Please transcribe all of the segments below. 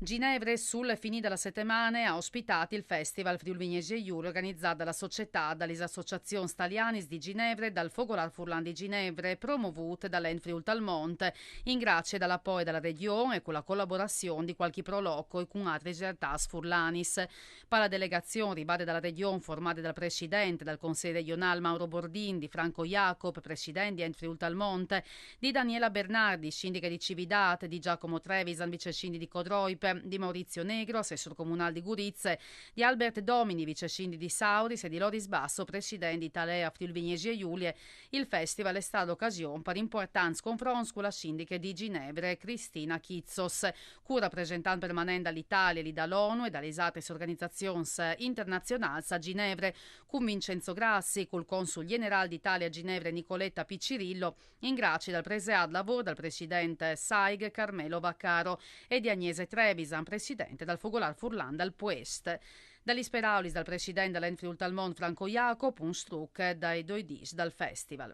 Ginevra sul fini della settimana ha ospitato il Festival Friuli Venezia Giulia organizzato dalla società, dalle associazioni stalianis di Ginevra e dal Fogolar Furlan di Ginevra, promovute dall'En Friul Talmont, in grazia dalla poi della regione e con la collaborazione di qualche proloco e con altre realtà furlanis. Per la delegazione ribade dalla regione formata dal presidente del Consiglio regionale Mauro Bordin, di Franco Jacob, presidente di En Friul Talmont, di Daniela Bernardi, sindaca di Cividat, di Giacomo Trevisan, vice sindaco di Codroip, di Maurizio Negro, assessore comunale di Gurizze, di Albert Domini, vice sindaco di Sauris e di Loris Basso, presidente di Talea Friuli Venezia Giulia. Il festival è stato occasione per importanti confronti con la sindaca di Ginevra, Cristina Chizzos, cui rappresentante permanente dall'Italia e dall'ONU e dalle altre organizzazioni internazionali a Ginevra, con Vincenzo Grassi, col consul generale d'Italia a Ginevra Nicoletta Piccirillo, in grazia dal presead lavoro dal presidente Saig Carmelo Vaccaro e di Agnese Trevisan, presidente dal Fogolar Furlan dal Puest. Dall'Isperaulis dal presidente dell'En Friul Talmont Franco Jacob, un struc dai due dis dal festival.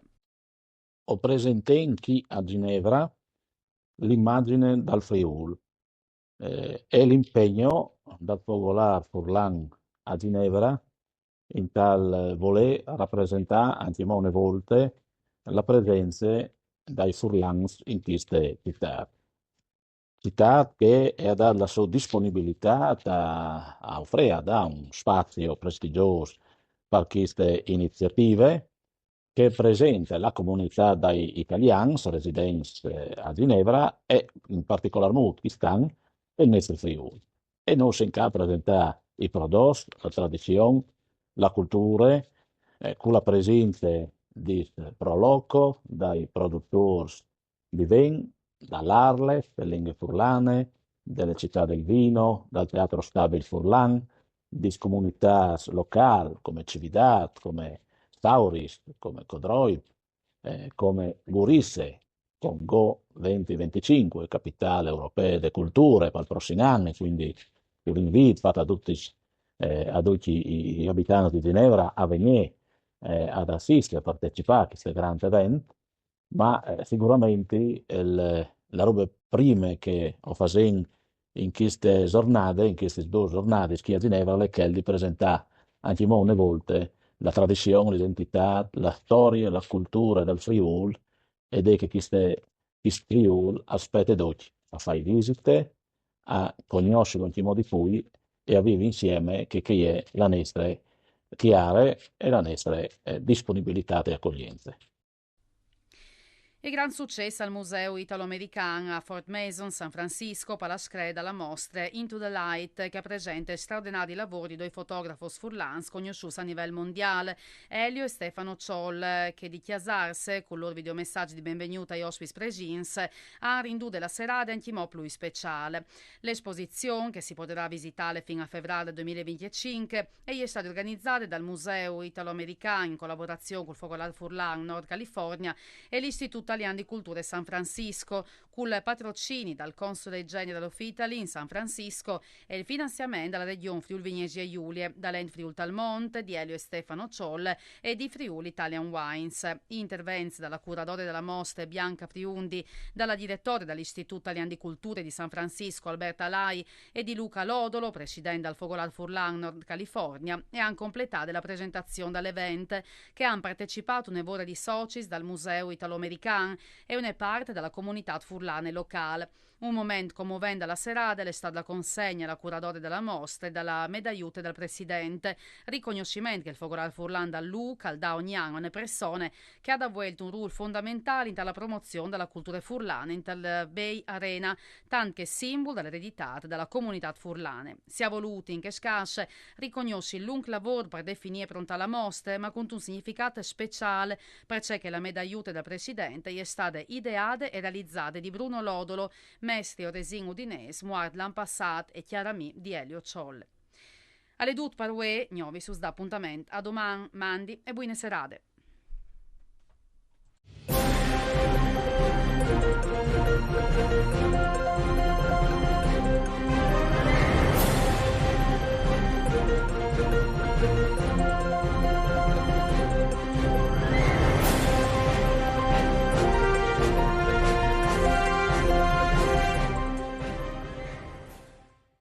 Ho presente a Ginevra l'immagine dal Friul e l'impegno dal Fogolar Furlan a Ginevra in tal voler rappresentare anche molte volte la presenza dai Furlans in queste città che è data la sua disponibilità a offrire da un spazio prestigioso per queste iniziative che presenta la comunità degli italiani residenti a Ginevra e in particolar modo chi stanno nel nostro Friuli. E non si incappa a presentare i prodotti, la tradizione, la cultura, con la presenza di Proloco, dai produttori di vino, dall'Arles, delle lingue furlane, delle città del vino, dal Teatro Stabile Furlan, di comunità locali come Cividat, come Sauris, come Codroip, come Gurisse, con Go 2025, capitale europea delle culture per i prossimi anni, quindi un invito fatto a tutti gli abitanti di Ginevra a venire ad assistere, a partecipare a questo grande evento, ma sicuramente la roba prima che ho fatto in queste giornate, in queste due giornate, che a Ginevra, è quella di presentare anche molte volte la tradizione, l'identità, la storia, la cultura del Friuli ed è che questo Friuli aspetta tutti a fare visite, a conoscere in modo di cui e a vivere insieme che è la nostra chiara e la nostra disponibilità e accoglienza. E gran successo al Museo Italo-Americano a Fort Mason, San Francisco, per la screda la mostra Into the Light, che presenta straordinari lavori dei fotografi furlans conosciuti a livello mondiale, Elio e Stefano Ciol, che di chiasarse con loro videomessaggi di benvenuta ai ospiti presins a rindute la serata anche mo' più speciale. L'esposizione, che si potrà visitare fino a febbraio 2025, è stata organizzata dal Museo Italo-Americano in collaborazione col Fogolar Furlan Nord California e l'Istituto Italiano di Cultura San Francisco, con patrocini dal Console General of Italy in San Francisco e il finanziamento dalla regione Friuli Venezia Giulia, dall'En Friul Talmont, di Elio e Stefano Cioll e di Friuli Italian Wines. Interventi dalla curatore della mostra Bianca Priundi, dalla direttore dell'Istituto Italiano di Cultura di San Francisco Alberta Lai e di Luca Lodolo, presidente del Fogolar Furlan Nord California, e hanno completato la presentazione dall'evento che hanno partecipato un'evora di soci dal Museo Italo-Americano e una parte della comunità furlane locale. Un momento commovente alla serata è stata la consegna alla curatore della mostra e dalla medagliute del presidente, riconoscimento che il Fogolar Furlan da Luca al da ogni anno alle persone che ha avvuto un ruolo fondamentale in la promozione della cultura furlana in tal Bay Arena, tanto che simbolo dell'eredità della comunità furlane. Si è voluto in che scasse riconoscere il lungo lavoro per definire pronta la mostra, ma con un significato speciale perché la medagliute del presidente è stata ideata e realizzata di Bruno Lodolo, Mestri Oresin Udinese, Muard l'anno passato e Chiarami di Elio Ciolle. Alle dut parue, gnovi sus da appuntamento a domani, mandi e buone serate.